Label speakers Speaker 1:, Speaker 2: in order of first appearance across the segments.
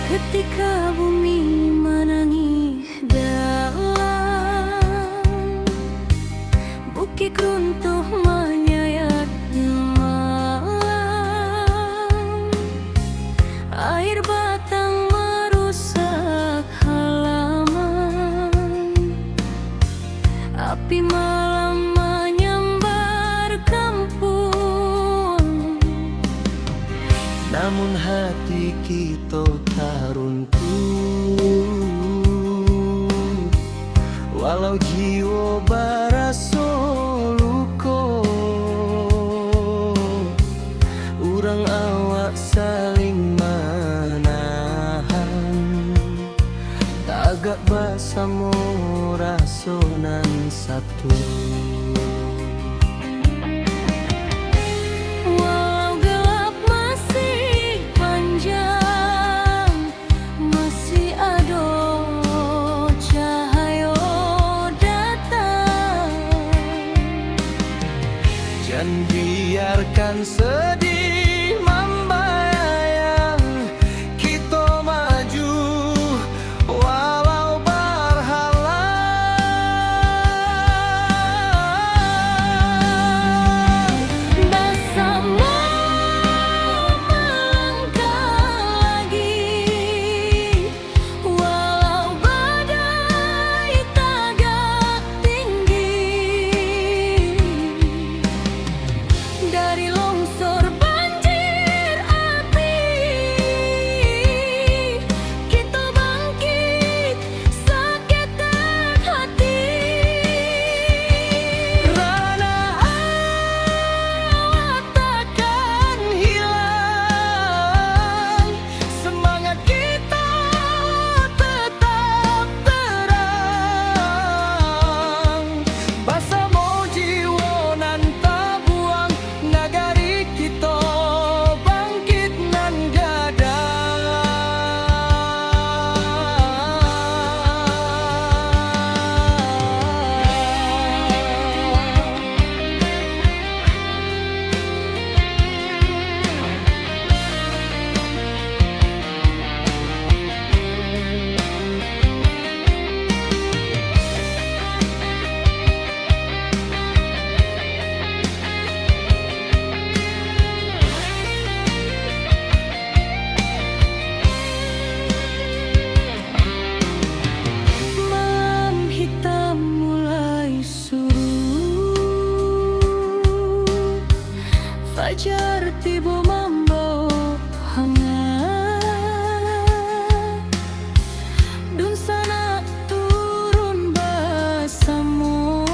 Speaker 1: Ketika bumi menangis dalam, bukit runtuh menyayat malam, air batang merusak halaman, api malam menyambar kampung.
Speaker 2: Namun hati kita tak runtuh, walau jiwa barasa luka. Urang awak saling menahan, tagak bersama rasonan satu. Dan biarkan sedih membayang, kita maju walau berhalang.
Speaker 1: Bersama melangkah lagi, walau badai tagak tinggi. Dari longsor banjir api, kita bangkit seketek hati.
Speaker 2: Rana awak takkan hilang, semangat kita tetap terang. Bersama jiwa nan tak buang, nagari kita bangkit nan gadang.
Speaker 1: Malam hitam mulai surut, fajar tiba membawa hangat, dun sana turun bersama,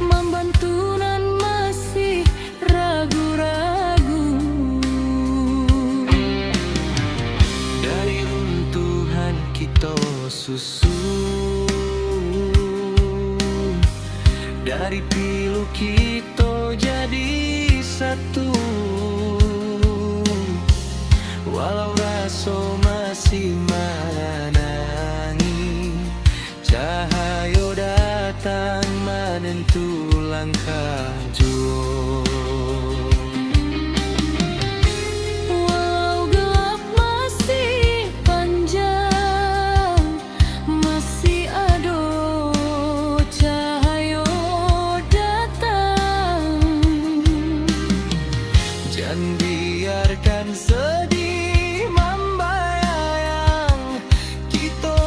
Speaker 1: membantu nan masih ragu-ragu.
Speaker 2: Dari runtuhan kita susun, dari pilu kita jadi satu. Walau rasa masih menangi, cahaya datang menentu langkah jua.
Speaker 1: Walau gelap masih panjang, masih ada cahaya datang.
Speaker 2: Jangan biarkan sedih membayang, kita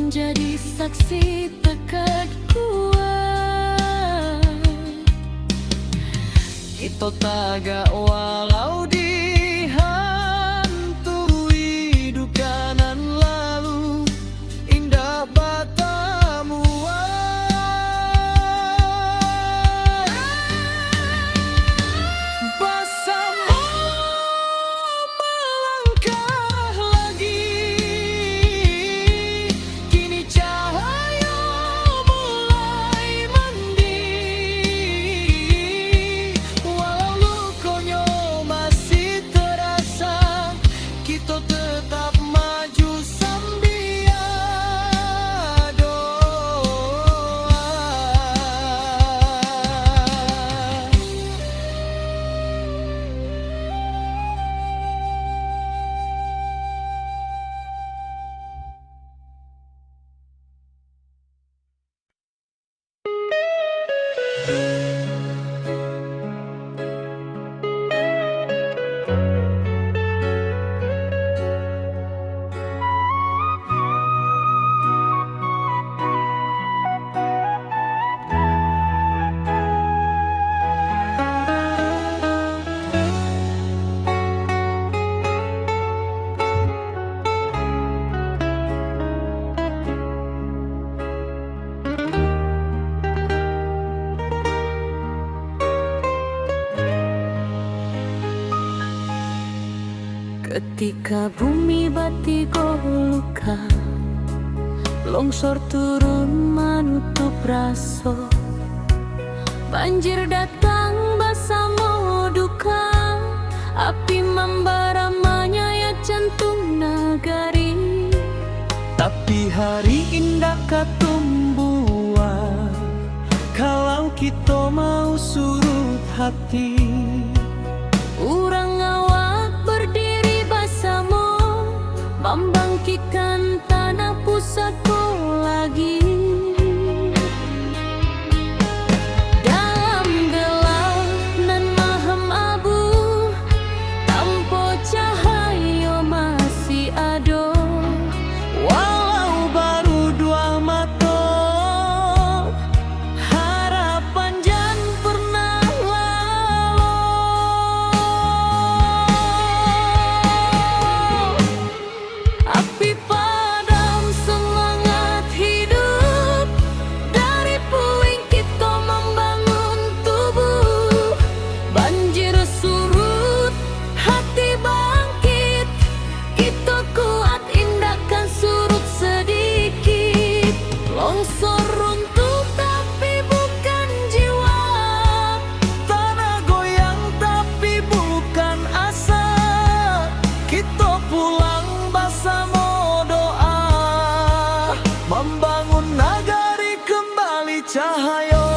Speaker 1: menjadi saksi tekad kuat.
Speaker 2: Kita tagak walau dihantui duka nan lalu, indah batamu bersama melangkah lagi. Kini cahaya mulai mandi, walau lukonya masih terasa, kita tetap maju sambil doa.
Speaker 1: Ketika bumi batigo luka, longsor turun menutup raso, banjir datang bersama duka, api membara menyayat jantung nagari.
Speaker 2: Tapi hari indah katumbuhan kalau kita mau surut hati.
Speaker 1: Urang awak berdiri bersama, membangkitkan tanah pusatku lagi. Dalam gelap nan maham abu, tanpa cahaya masih ada.
Speaker 2: Walau baru dua mata, harapan jangan pernah lalu.
Speaker 1: Api padam semangat hidup, dari puing kita membangun tubuh. Banjir surut, hati bangkit, kita kuat indahkan surut sedikit. Longsor runtuh tapi bukan jiwa,
Speaker 2: Tanah goyang tapi bukan asa, kita pulang bersama doa, membangun nagari kembali cahaya.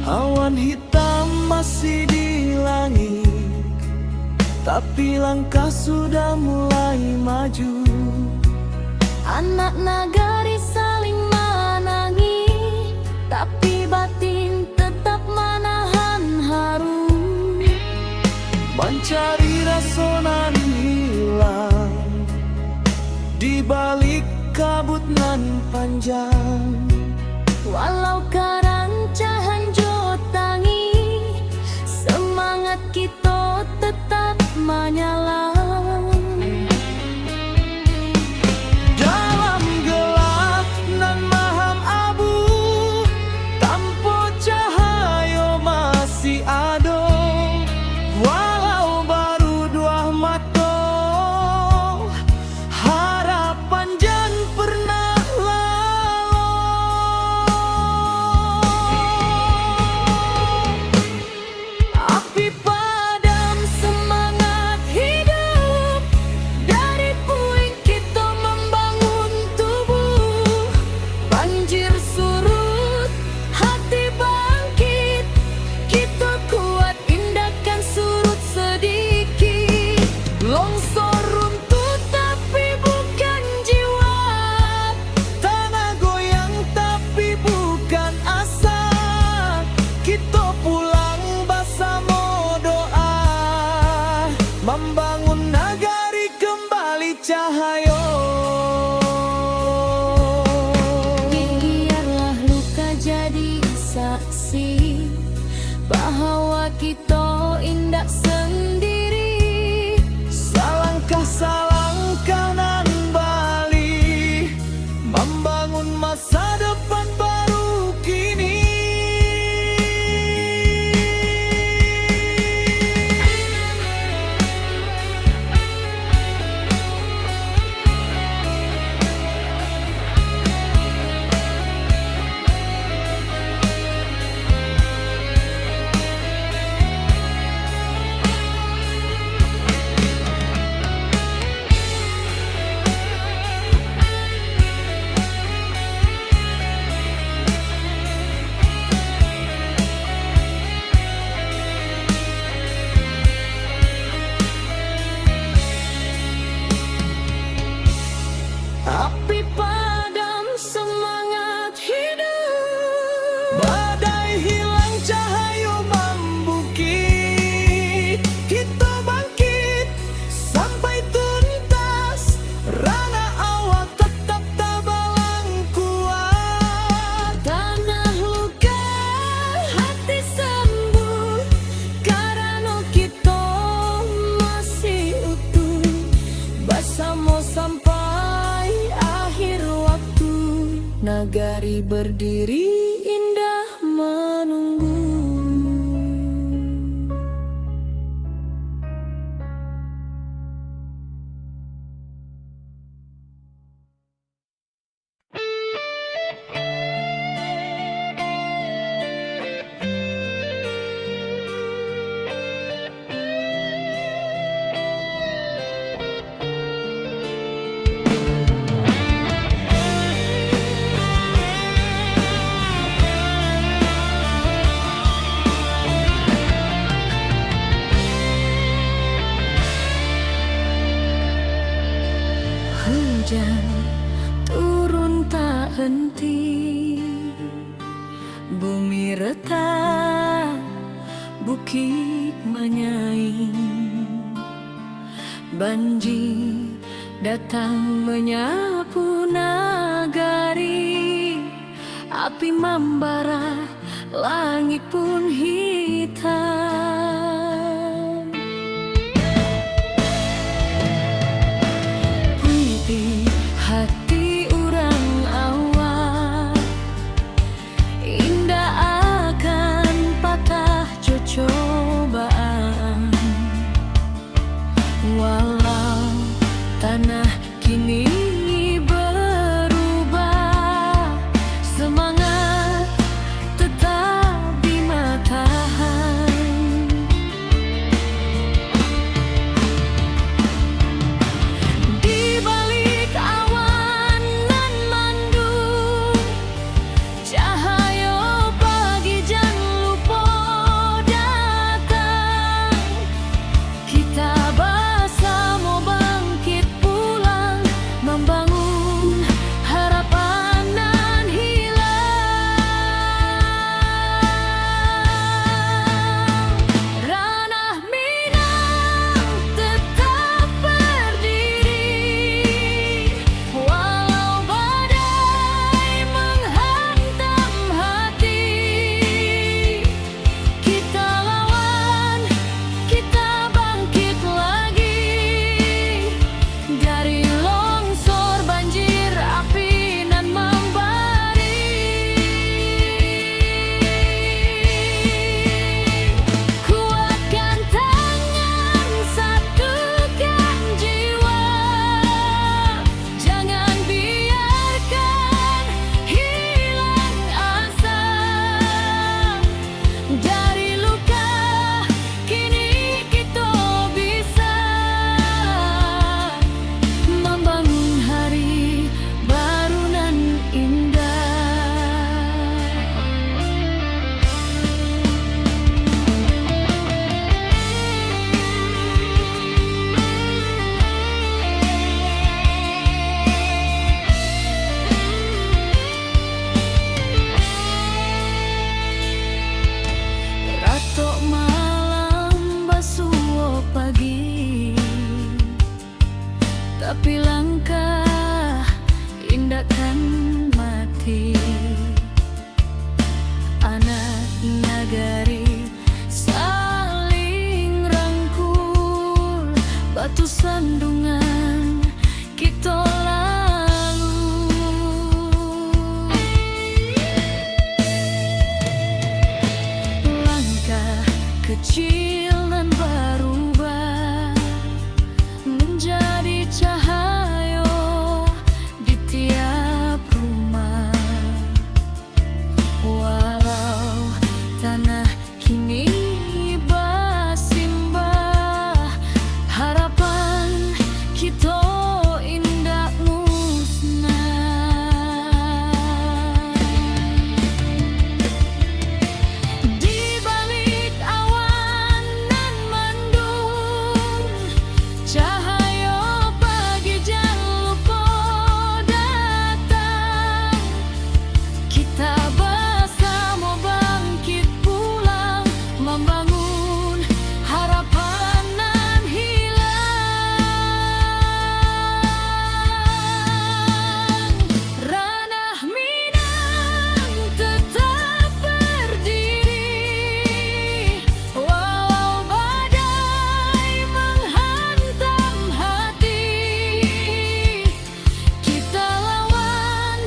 Speaker 2: Awan hitam masih di langit, tapi langkah sudah mulai maju.
Speaker 1: anak nagari saling menangi, tapi batin tetap menahan haru.
Speaker 2: Mencari rasa nan hilang di balik kabut nan panjang.
Speaker 1: Walau karancahan jotangi, semangat kita tetap menyala.
Speaker 2: Dalam gelap nan maham abu, tanpa cahaya masih ada. Walau baru dua mata, harapan jangan pernah lalu. Api padam semangat hidup, Cahyo.
Speaker 1: Biarlah luka jadi saksi bahwa kita indah sendiri.
Speaker 2: Salangkah nan balik membangun masa depan baru kini.
Speaker 1: Api padam, semangat hidup.
Speaker 2: Badai hilang, cahaya membukit. Kita bangkit sampai tuntas. Rana awal tetap tabalang kuat.
Speaker 1: Tanah luka, hati sembuh, karena kita masih utuh. Bersama sampai akhir waktu, nagari berdiri indah menunggu. Hujan turun tak henti, bumi retak, bukit menyaing. Banjir datang menyapu nagari, api membara, langit pun hitam. Hati orang awal indah akan patah cobaan. Walau tanah kini berubah, semangat tetap di matahari. sandungan kita lalu. Langkah kecil nan berubah menjadi cahaya di tiap rumah. Walau tanah kini bersimbah, harapan kita indah musnah. Di balik awan nan mendung, cahaya pagi jangan lupa datang. Kita bersama bangkit pulang, membangun harapan nan hilang. Ranah Minang tetap berdiri, walau badai menghantam hati. Kita lawan,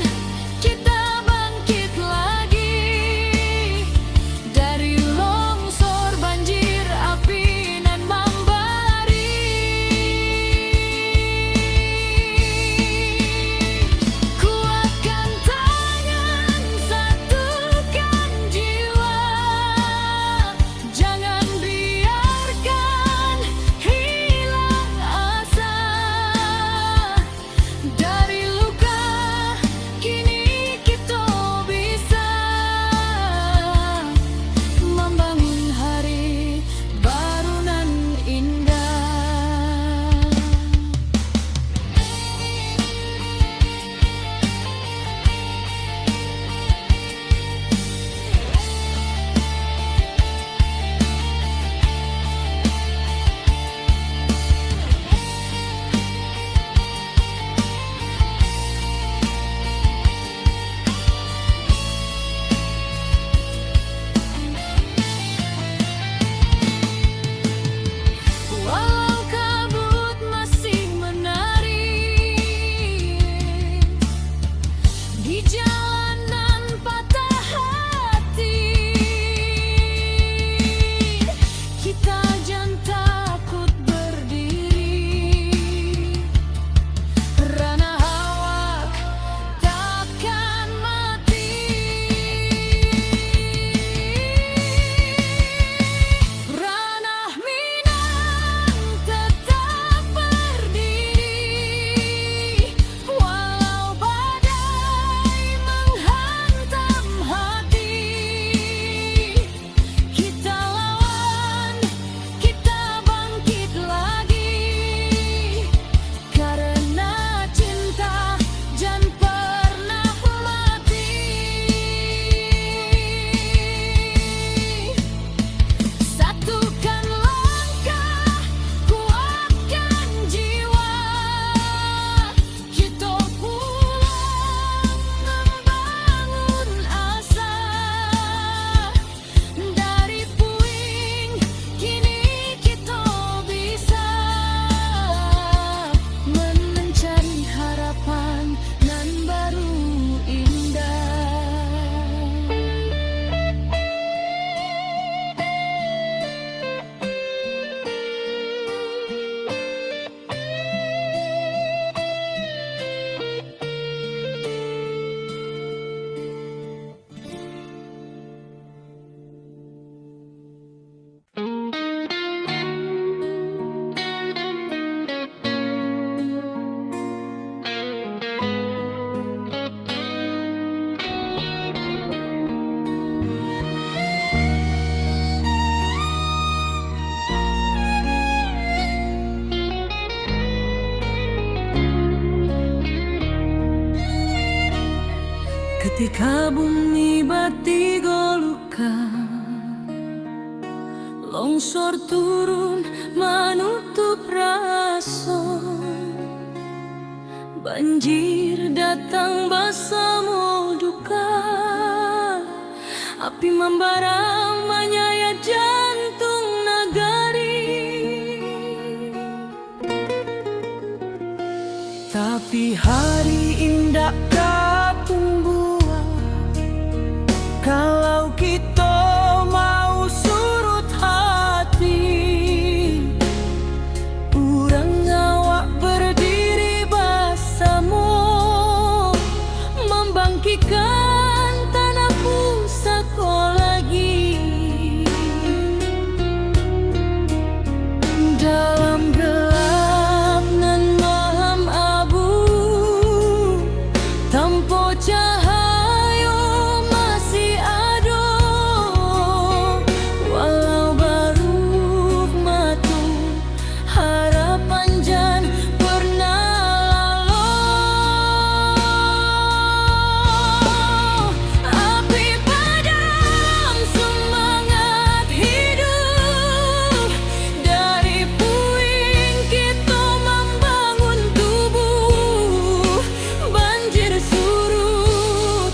Speaker 1: kita bangkit lagi dari longsor banjir api nan membara. Kuatkan tangan, satukan jiwa, jangan biarkan hilang asa. Dari luka kini kita bisa membangun hari baru nan indah. Walau kabut masih menari di jalanan patah hati, kita jangan takut berdiri. Ranah awak takkan mati. Ranah Minang tetap berdiri, walau badai menghantam hati. Kita lawan, kita bangkit lagi, karena cinta jangan pernah mati. Satukan langkah, kuatkan jiwa, kita pulang membangun asa. Dari puing kini kita bisa mencari harapan nan baru indah. Ketika bumi bati goluka, longsor turun menutup rasa, banjir datang bersama duka, api membara menyayat jantung negari.
Speaker 2: Tapi hari indah kapung buah kalau kita mau surut hati. Urang awak berdiri bersama membangkitkan tanah pusaka lagi. Dalam gelap nan malam abu, tanpa cahaya masih ada. Walau baru matu, harapan jan pernah lalu. Api padam semangat hidup, dari puing kita membangun tubuh. Banjir surut,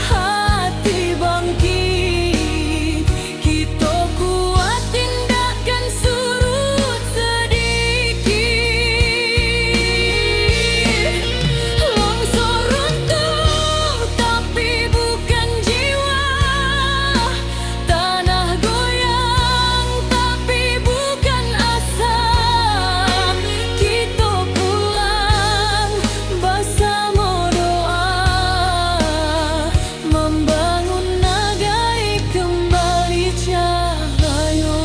Speaker 2: hati bangkit, kita kuat tindakan surut sedikit. Longsor runtuh tapi bukan jiwa, tanah goyang tapi bukan asa. Kita pulang bersama doa, membangun nagai kembali cahaya.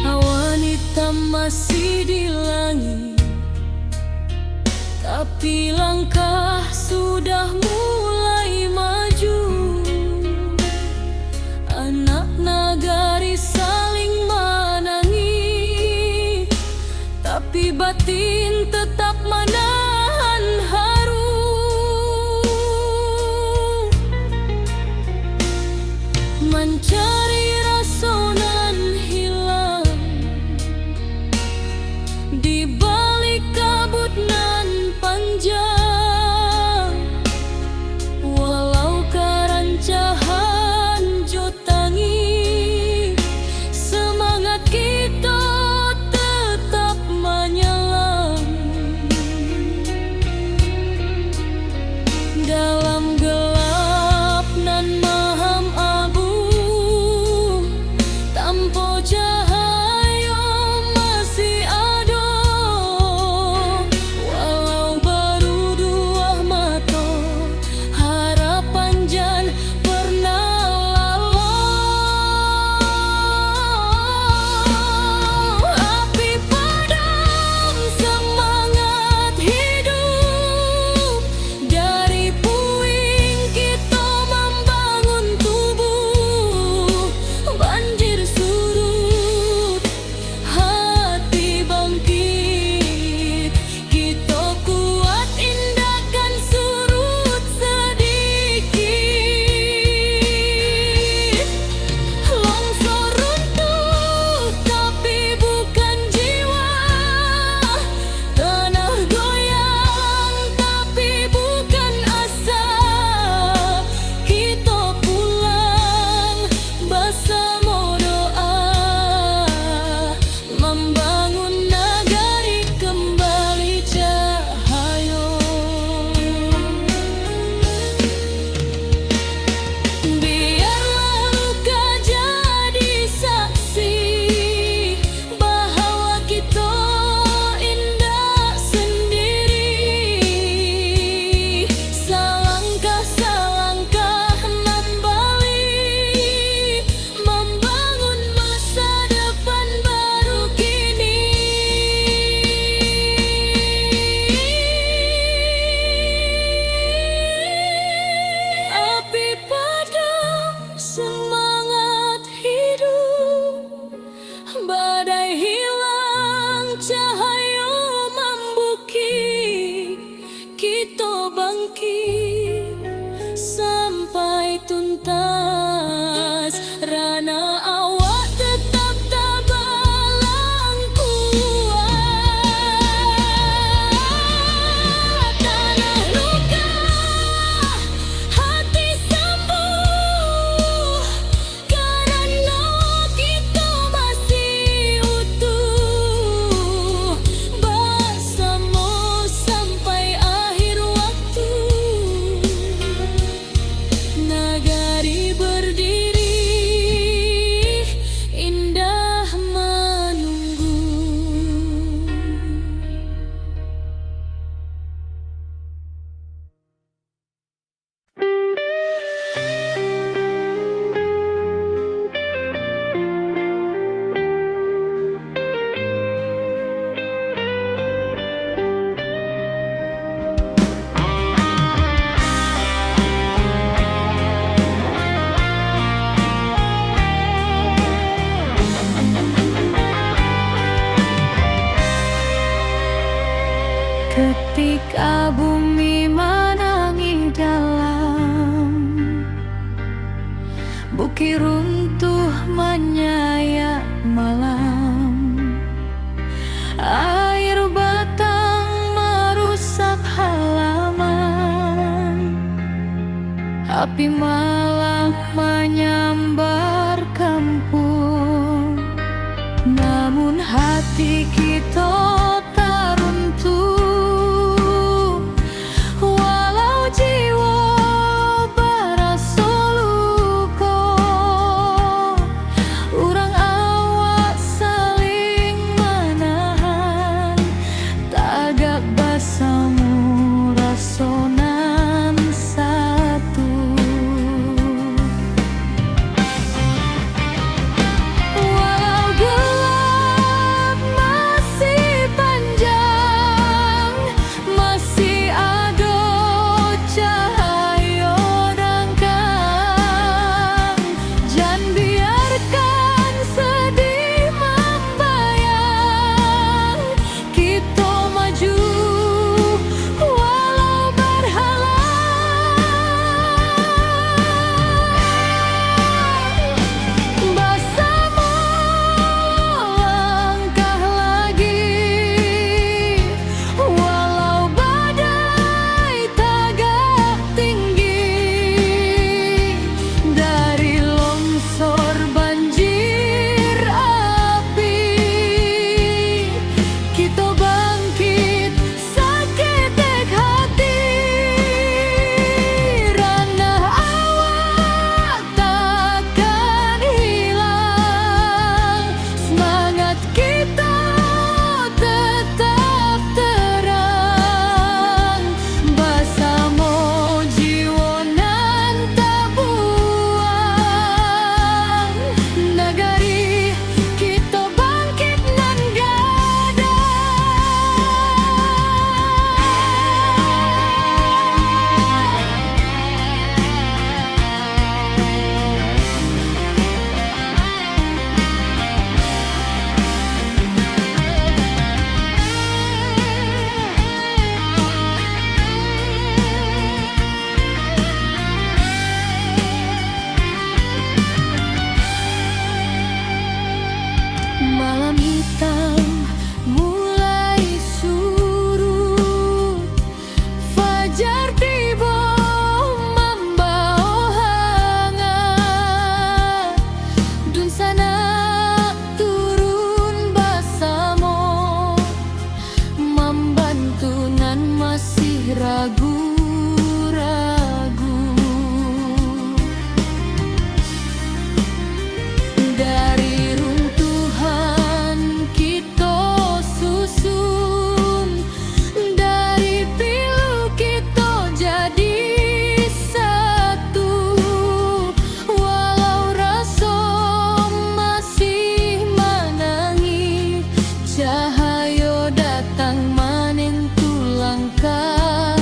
Speaker 2: Awan hitam masih di langit, tapi langkah sudah mulai maju. Anak nagari saling menangis, tapi batin tetap menahan haru. Mencari rasa nan hilang di balik kabut nan panjang.
Speaker 1: Ketika bumi menangis dalam, bukit runtuh menyayat malam, air batang merusak halaman, api malam menyambar kampung. Namun hati kita tak runtuh, walau jiwa berasa luka. Urang awak saling menahan, tagak basamu rasonan satu. Walau gelap masih panjang, masih ada cahaya rangkang. Jangan biarkan sedih membayang, kita maju walau berhalang. Bersama langkah lagi, walau badai tagak tinggi. Dari longsor banjir api, kita bangkit saketek hati. Ranah awak takkan hilang, semangat kita tetap terang. Bersama jiwa nan tak buang, negari kita bangkit nan malam hitam mulai surut, fajar tiba membawa hangat. Dun sana turun bersama, membantu nan masih ragu-ragu. Dari runtuhan kita susun, dari pilu kita jadi satu. Walau rasa masih menangis, cahaya datang menentu langkah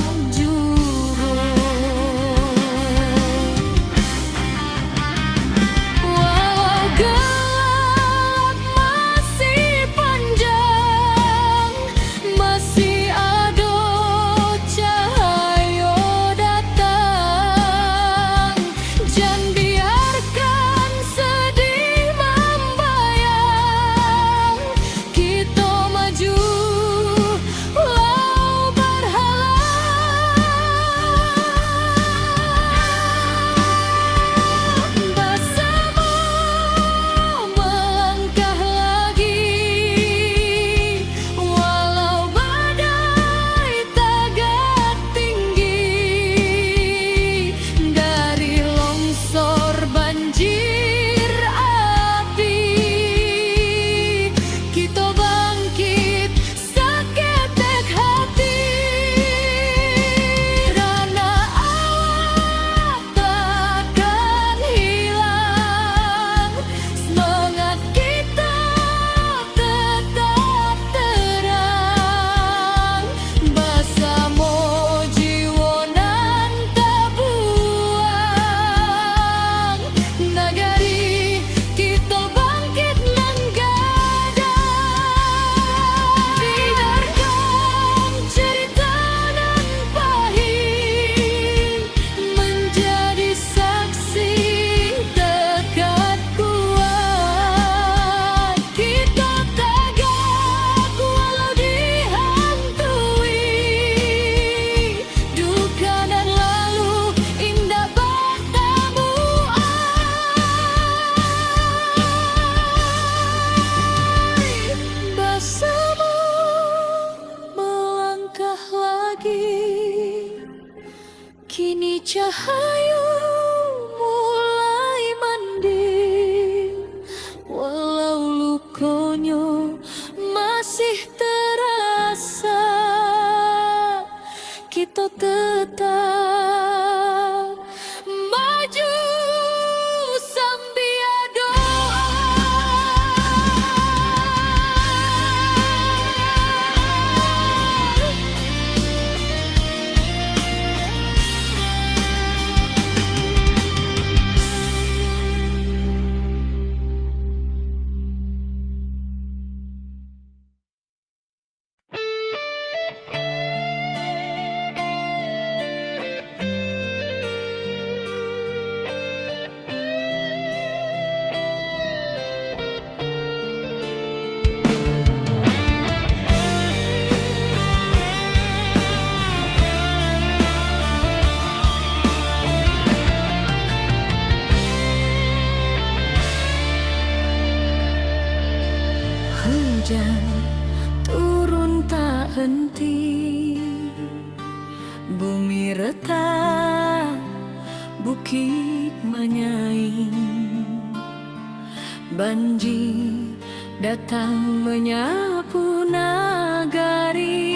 Speaker 1: Cahayu mulai mending, walau lukonyo masih terasa. Kita tetap maju sambil doa. Hujan turun tak henti, bumi retak, bukit menyaing. Banjir datang menyapu nagari,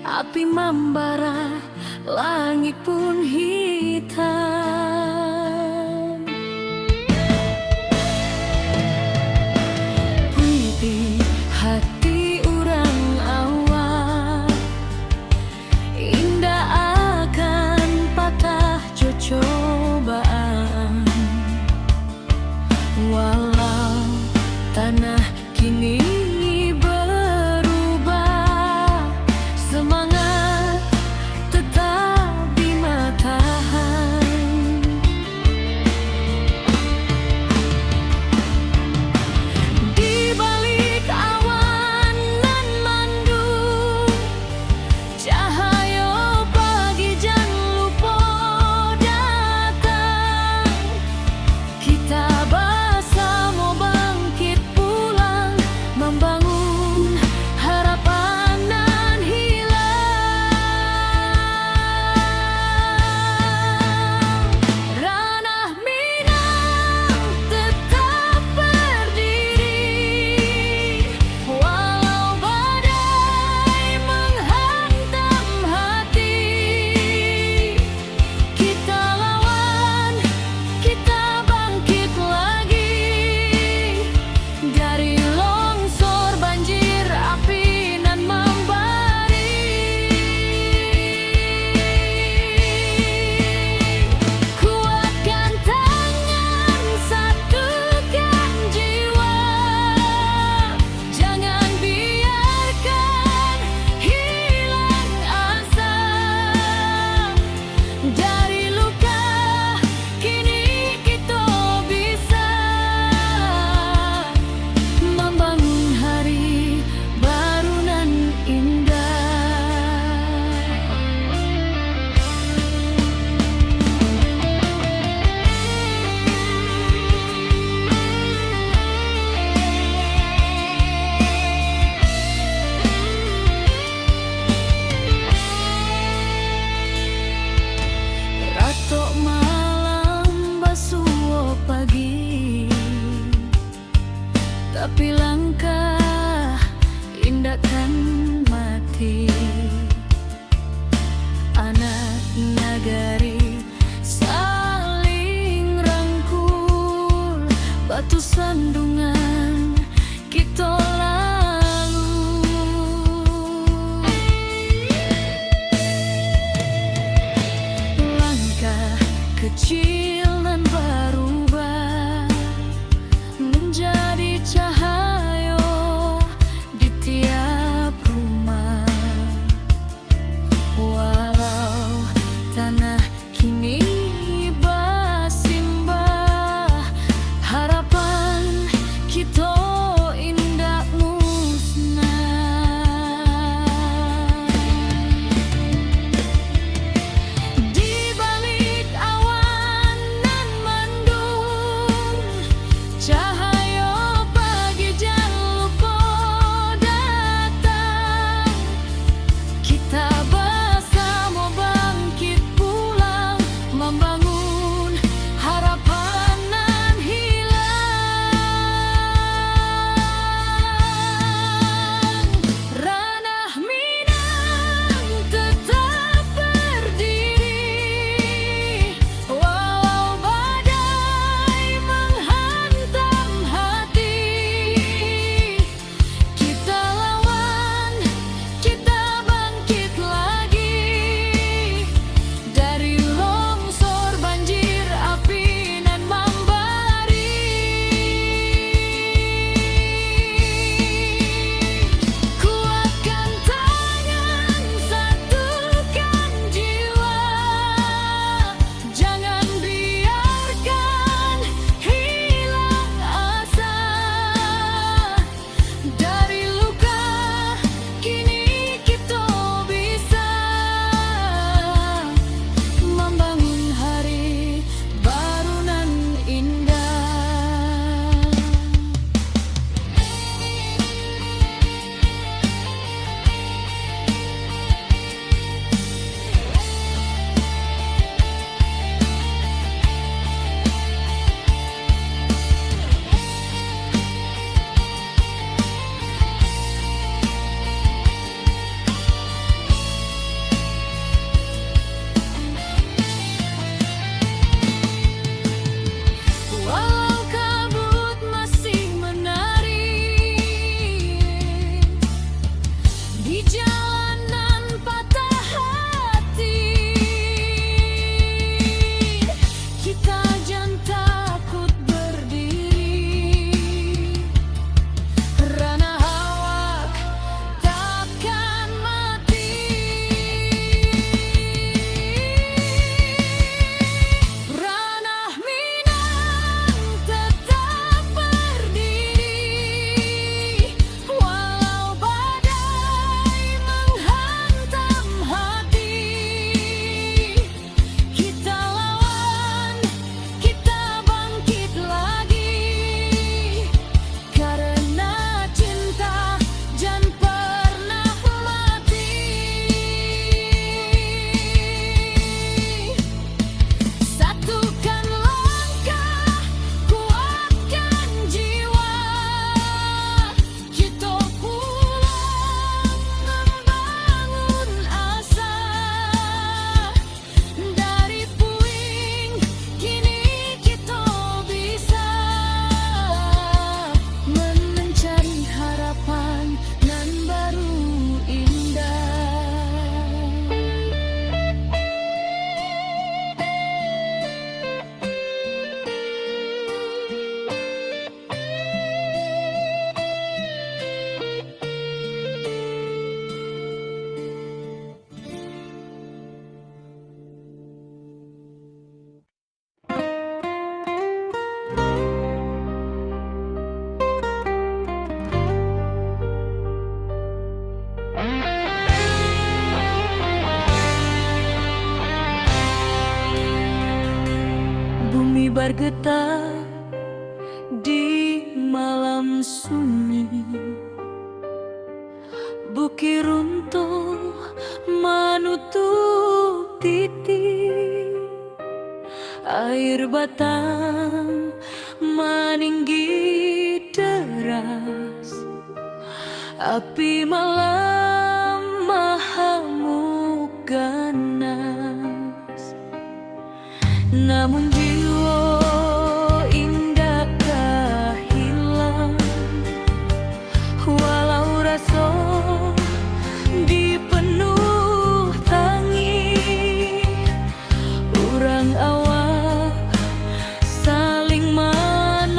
Speaker 1: api membara, langit pun hitam. Hati orang awak indah akan patah cobaan, walau tanah kini berubah, semangat tetap di matahan. bergetar di malam sunyi. Bukit runtuh menutup titik, air batang meninggi deras, api malam mengamuk ganas. Namun jiwa indakkah hilang, walau rasa dipenuh tangis. Urang awak saling menolong,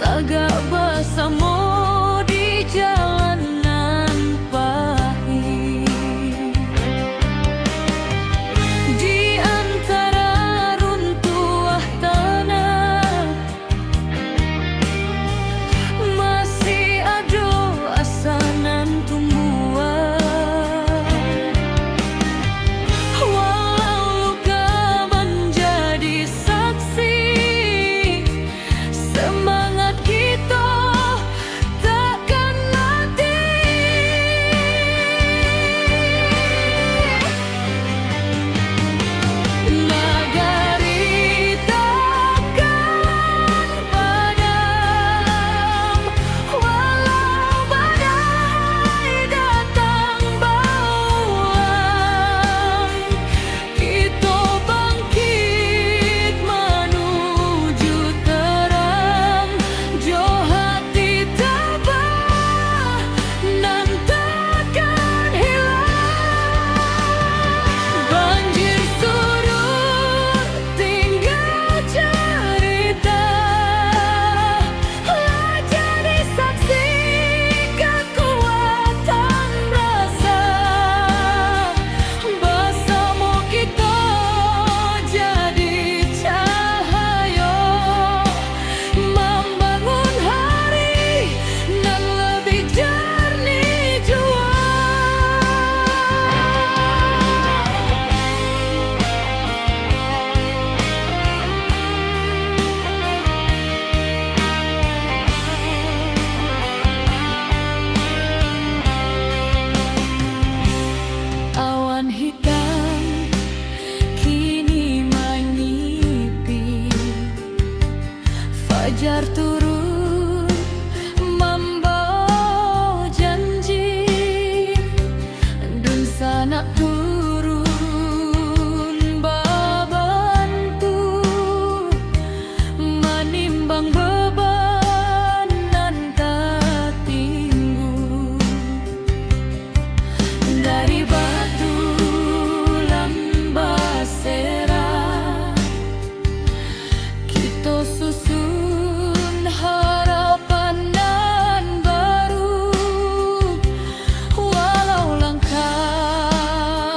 Speaker 1: tagak bersama di jalanan pahit. Di antara runtuhan tanah masih ada asanan tumbuhan. Walau luka menjadi saksi, semangat kita takkan mati. Nagari takkan padam, walau badai datang bauan. Kita bangkit menuju terang, jo hati tabah nan takkan hilang. Banjir surut tinggal cerita, lah jadi saksi kekuatan rasa. Bersama kita jadi cahaya, membangun hari nan lebih jernih jua. Awan hitam kini menyipi, fajar turun membawa janji, dun sanak turun babantu, menimbang beban nan tak tinggu. Dari batu lambasera kita susun harapan nan baru. Walau langkah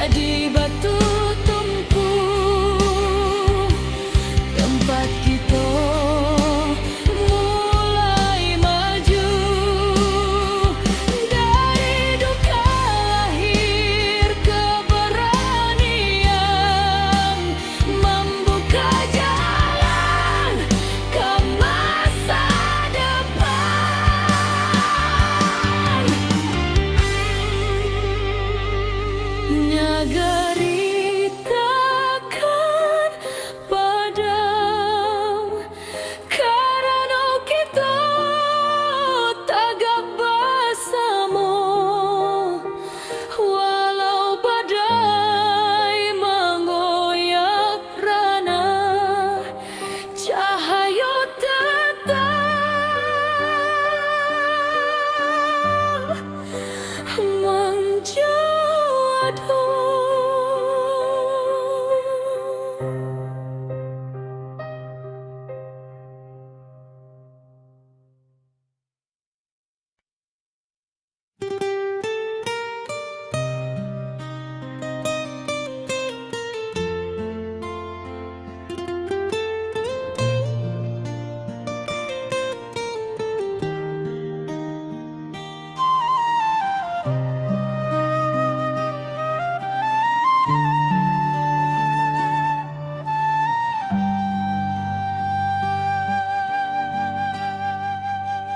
Speaker 1: jadi batu tumpul, tempat kita mulai maju. Dari duka lahir keberanian, membuka jalan ke masa depan. Nagari takkan padam karena kita tagap bersama. Walau badai menggoyak rana, cahaya tetap menjadi.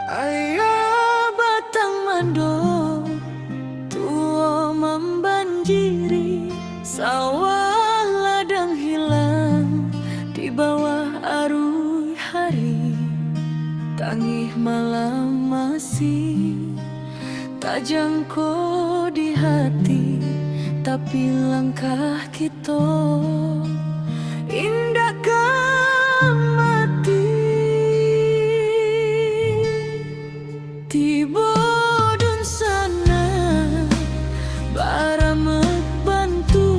Speaker 1: Ayah batang mando tua membanjiri, sawah ladang hilang di bawah arus hari. Tangih malam masih tak jangkau di hati, tapi langkah kita indahkan mati. Tiba dun sana baramek bantu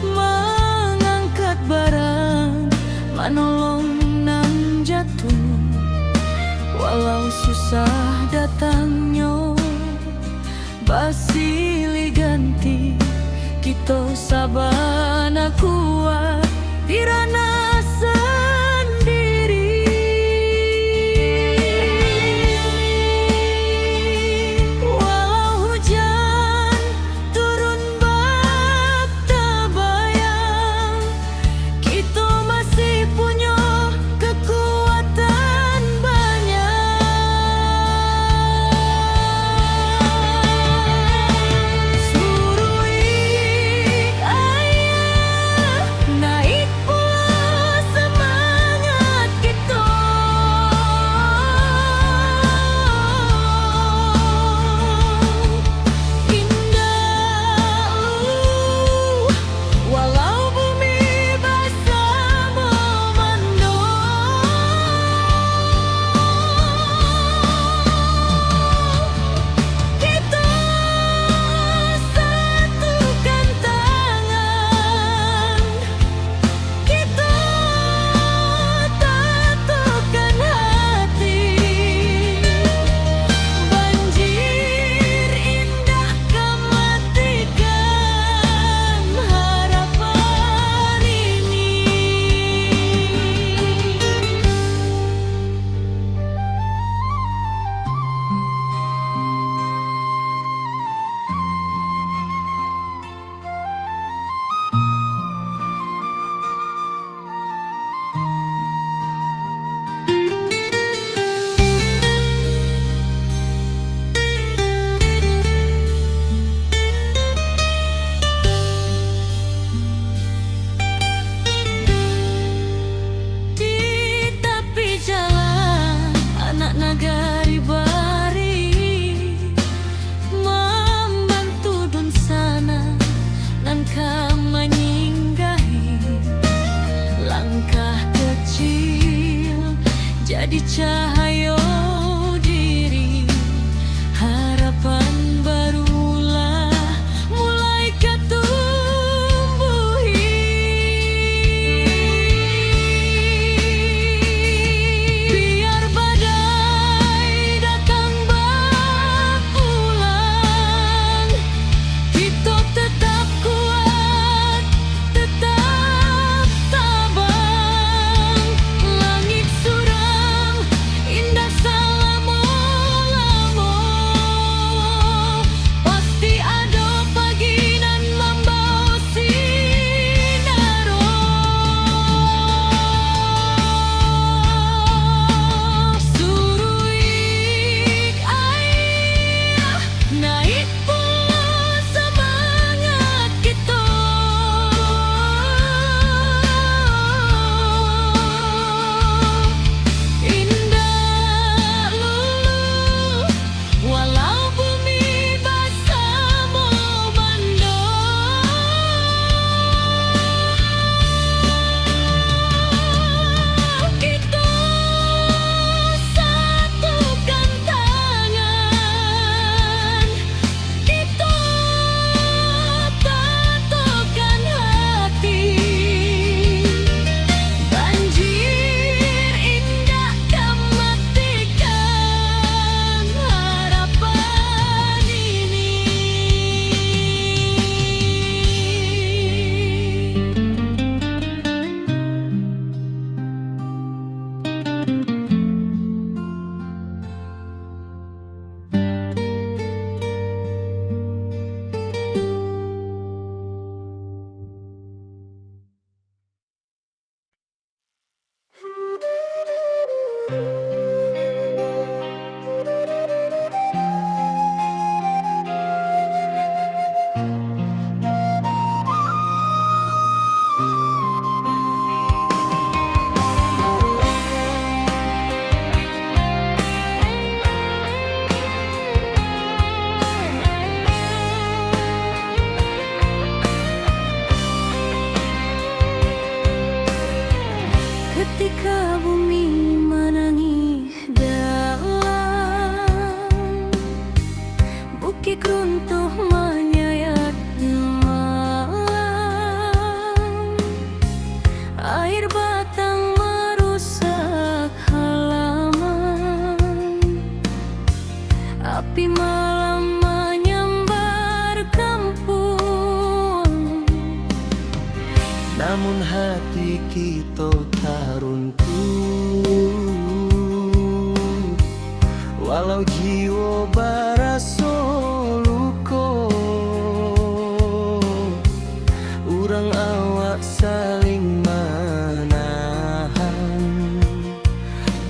Speaker 1: mengangkat barang, menolong nan jatuh. Walau susah datangnya basilih ganti, kita sabana kuat dirana sendiri. Walau hujan turun bak tabayang, kita masih punya kekuatan banyak. Surui ayah naik pula semangat kita. Indah walau bumi basah memandung, kita satukan tangan, kita tatukan hati. Banjir indah kematikan harapan ini. Di tepi jalan anak nagari bari membantu dun sana nan menyinggahi. Langkah kecil jadi cahaya diri, harapan barulah mulai ketumbuhi. Biar badai datang berulang, kita tetap
Speaker 3: namun hati kita taruntuh. Walau jiwa baraso luko, urang awak saling menahan.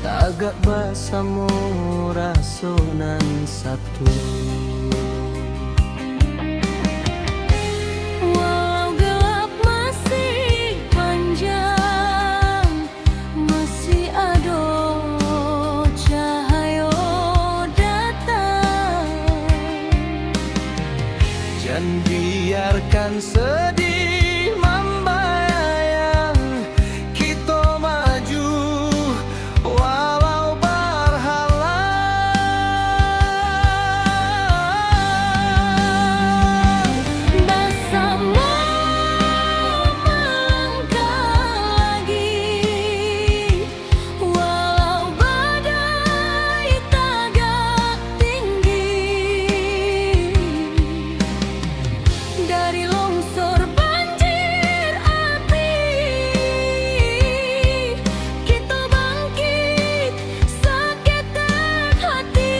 Speaker 3: Tagak basamo rasonan satu.
Speaker 2: Walau gelap masih panjang, masih ada cahaya datang.
Speaker 3: Jangan biarkan sedih membayang, kita maju walau berhalang.
Speaker 2: Bersama melangkah lagi, walau badai tagak tinggi. Dari longsor banjir api, kita bangkit seketek hati.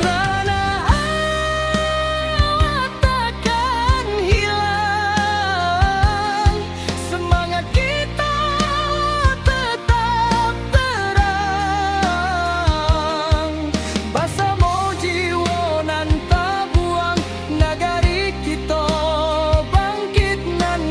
Speaker 3: Rana awak takkan hilang, semangat kita tetap terang. Basamo jiwa nan tabuang, nagari kita bangkit nan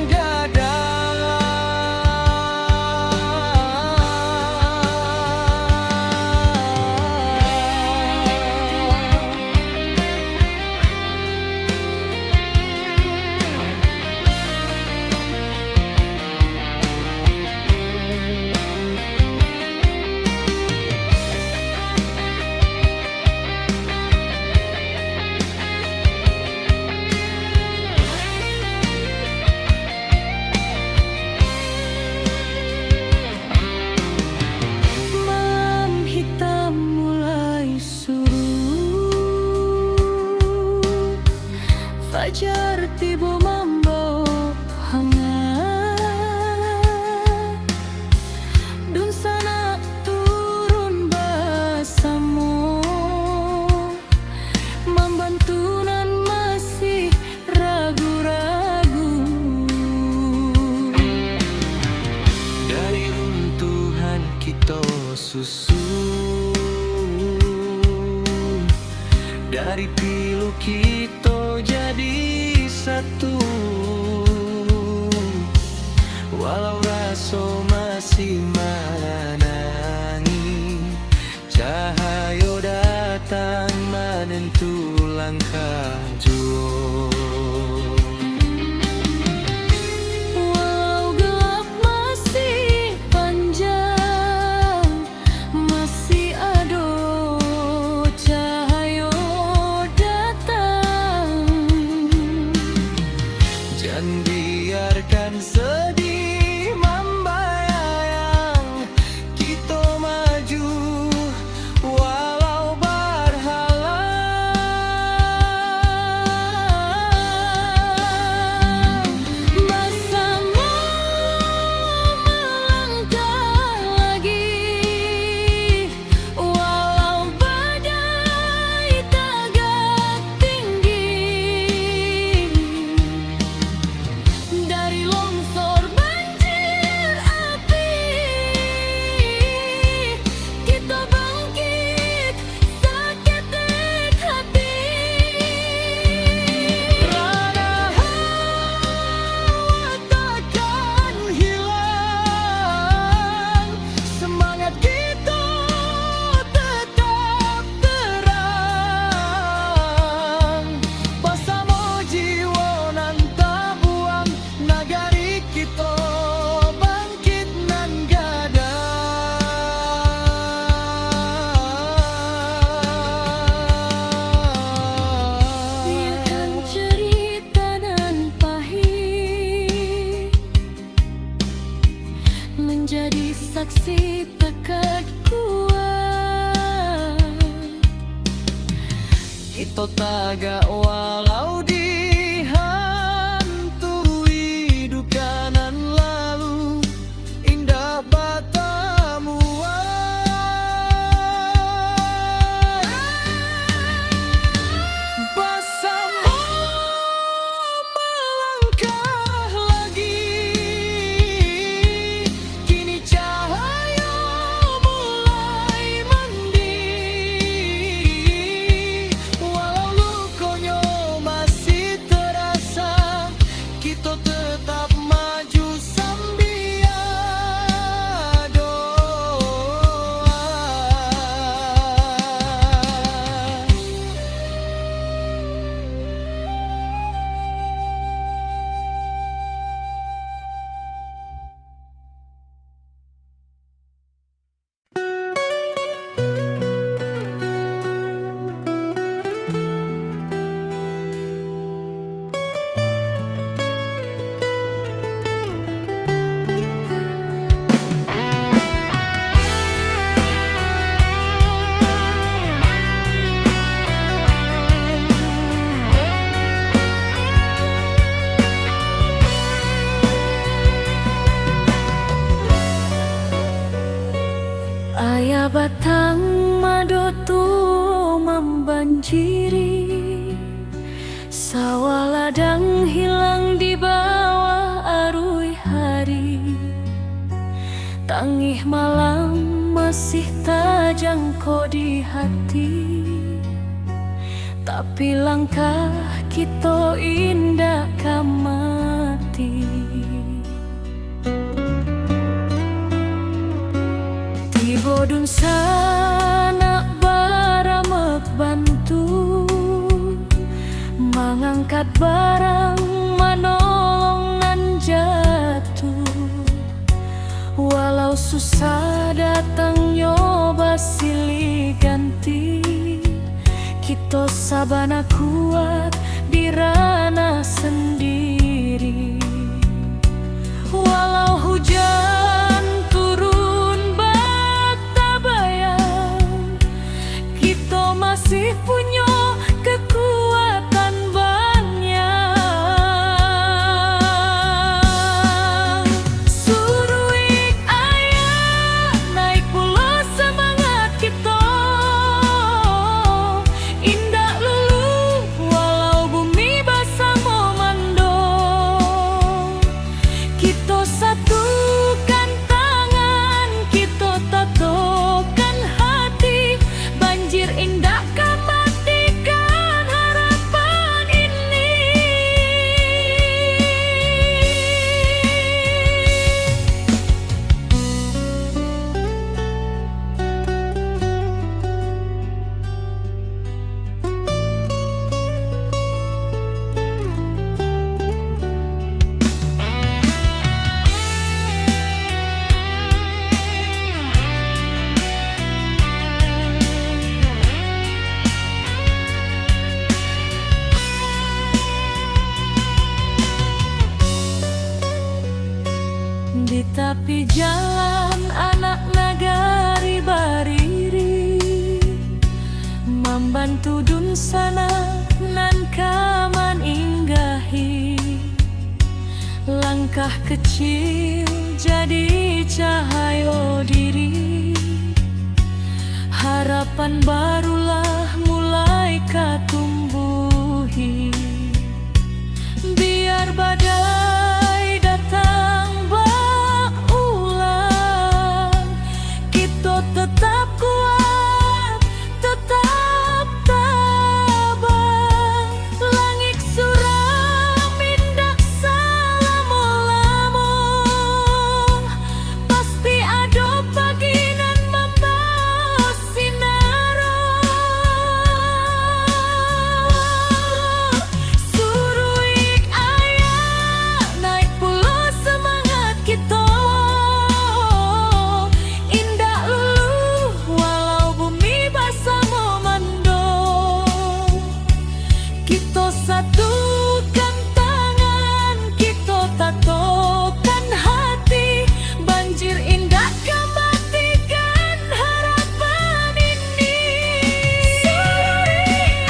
Speaker 2: Malam hitam mulai surut, fajar tiba membawa hangat. Dun sana turun basamo, membantu nan masih ragu-ragu.
Speaker 3: dari runtuhan kita susun, dari pilu kita jadi satu. Walau raso masih menangi, cahaya datang menentu langkah jua.
Speaker 2: Walau gelap masih panjang, masih ada cahaya datang.
Speaker 3: Jangan biarkan sedih membayang, kita maju walau berhalang.
Speaker 2: Bersama melangkah lagi, walau badai tagak tinggi. Dari longsor banjir api, kita bangkit seketek hati.
Speaker 3: Rana awak takkan hilang, semangat kita tetap terang. Bersama jiwa nan tabuang, nagari kita bangkit nan
Speaker 2: Biarkan
Speaker 3: gadah.
Speaker 2: cerita nan pahit menjadi saksi tekad kuat.
Speaker 3: Kita tagak walau dihantui,
Speaker 2: Sadang hilang di bawah arus hari, tangih malam masih terjangkau di hati. Tapi langkah kita indah kamati. Tiba dun sana baramek bantu, mengangkat barang menolong nan jatuh. Walau susah datang nyoba silih ganti, kita sabana kuat di ranah sendiri. Walau hujan turun bak bayang, kita masih punya kekuatan banyak. Suruh ayah naik pula semangat kita, indah lulu walau bumi basah memando. Kita satukan tangan, kita tatokan hati, banjir indah kan matikan harapan ini. Di tepi jalan anak nagari bariri, membantu dun sana nan kaman inggahi. Langkah kecil jadi cahaya diri, harapan barulah mulai katumbuhi. Biar badai datang berulang, kita tetap kuat, tetap tabah. Langit suram indak selama-lama, pasti ada pagi nan membawa sinar. Suruh ayah naik pula semangat kita, indah lulu walau bumi basah memando. Kita satukan tangan, kita tatokan hati, banjir indah kan matikan harapan ini. Suruh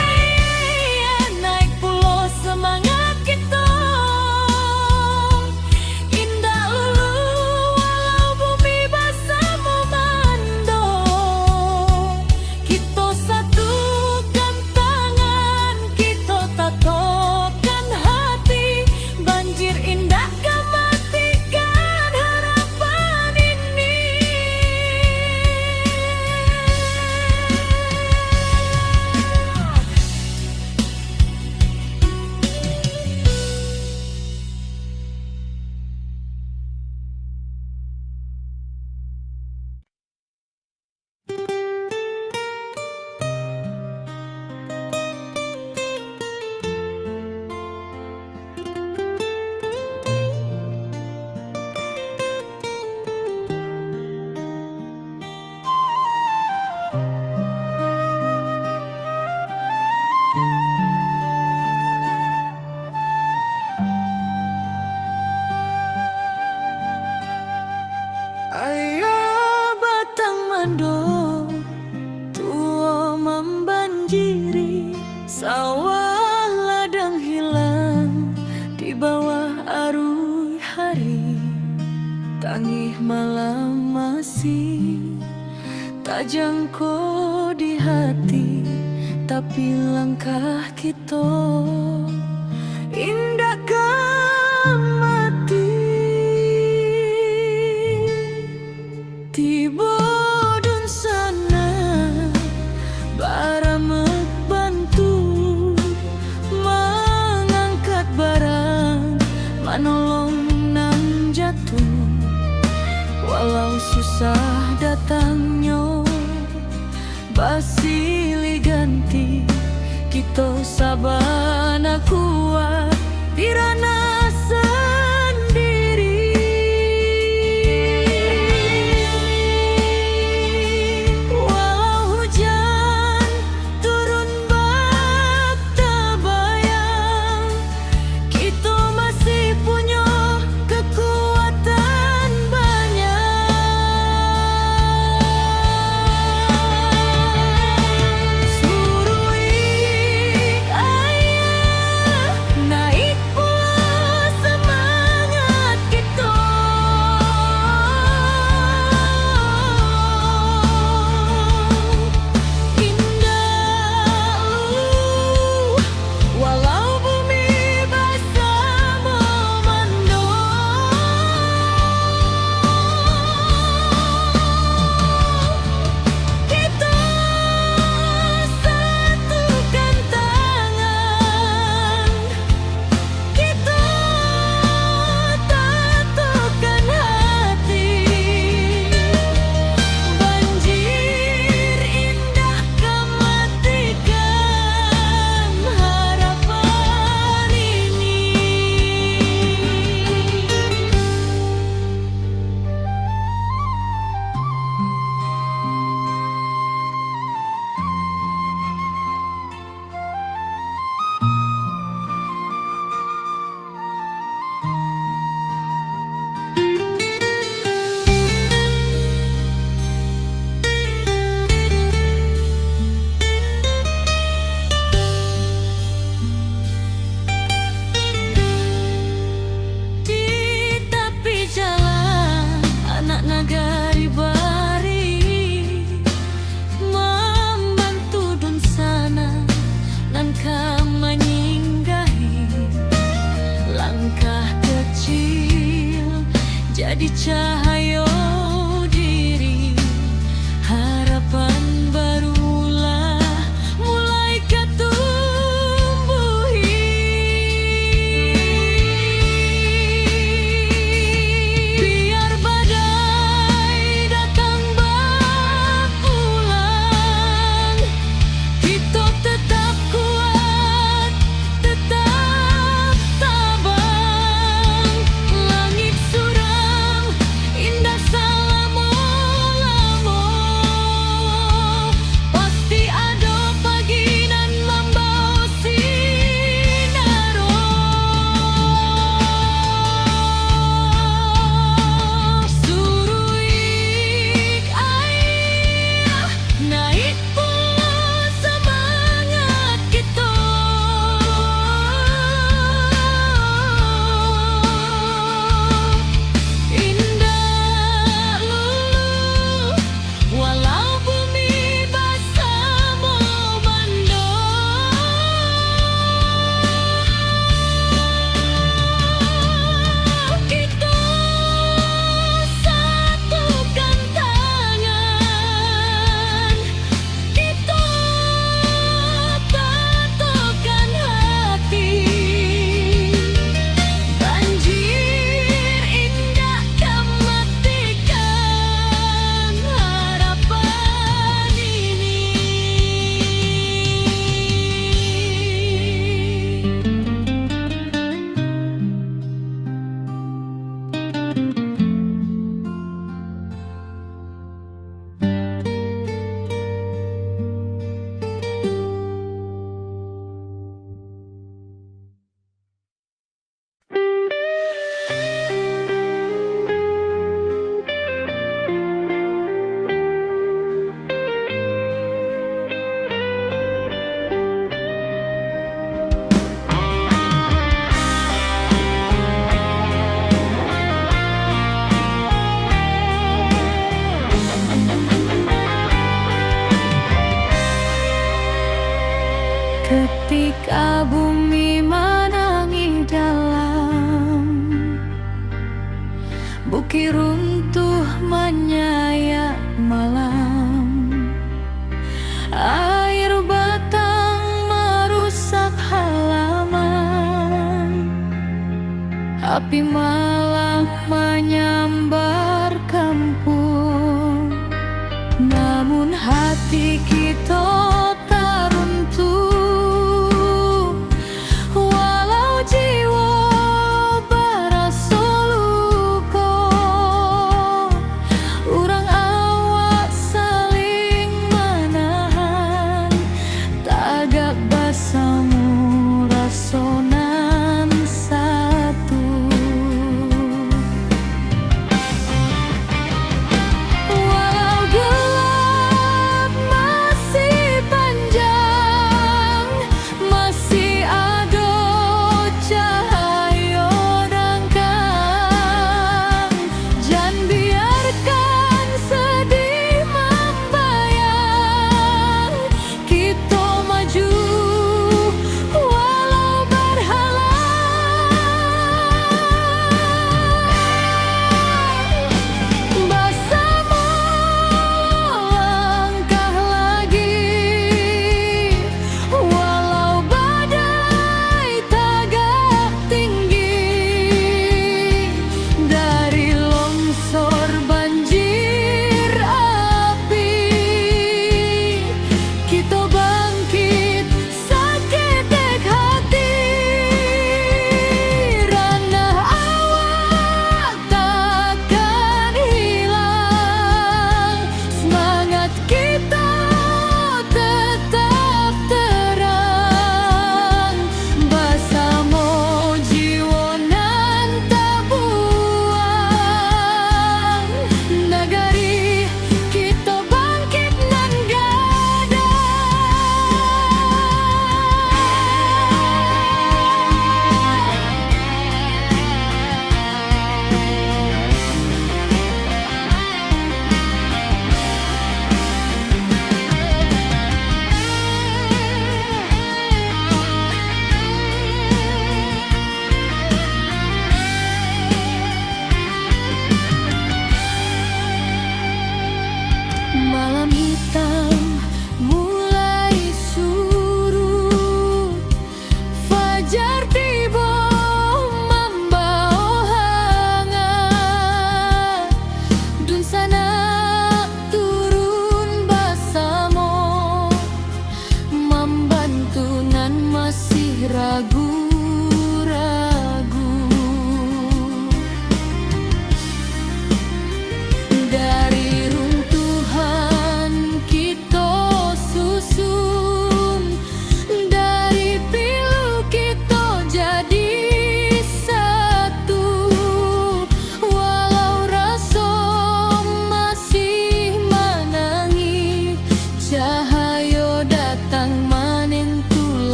Speaker 2: ayah naik pula semangat kita, indah lulu walau bumi basah memando. Kita satukan tangan, kita tatokan hati, banjir indah kan matikan harapan ini. Ayah batang mando, tua membanjiri, sawah ladang hilang di bawah arus hari. Tangih malam masih tak jangkau di hati, tapi langkah kita ini
Speaker 1: sabana kuat di ranah sendiri. Walau hujan turun bak tabayang, kita masih punya kekuatan banyak. Surui ayah naik pula semangat kita. Indah walau bumi basah memandung, kita satukan tangan, kita tatukan hati. Banjir indah kematikan harapan ini. Di tepi jalan anak nagari bari membantu dun sana nan menyinggahi. Langkah kecil jadi cahaya diri, harapan barulah mulai ketumbuhi. Biar badai datang berulang, kita tetap kuat, tetap tabang. Langit suram indah selama-lama, pasti ada pagi nan membawa sinaro. Surui ayah naik pula semangat kita. Indah lulu walau bumi basah memandung, kita satukan tangan, kita tatukan hati. Banjir indah kematikan harapan ini. Ketika bumi menangis dalam, bukit runtuh menyayat malam, air batang merusak halaman, api malam menyambar kampung. Namun hati kita tak runtuh,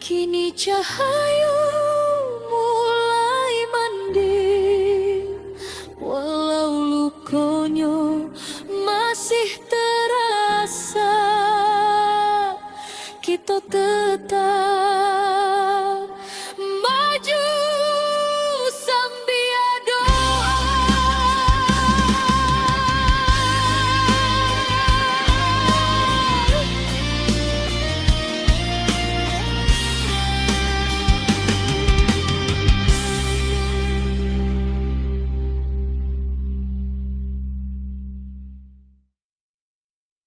Speaker 2: Kini cahayu mulai mending, walau lukonyo masih terasa, kita tetap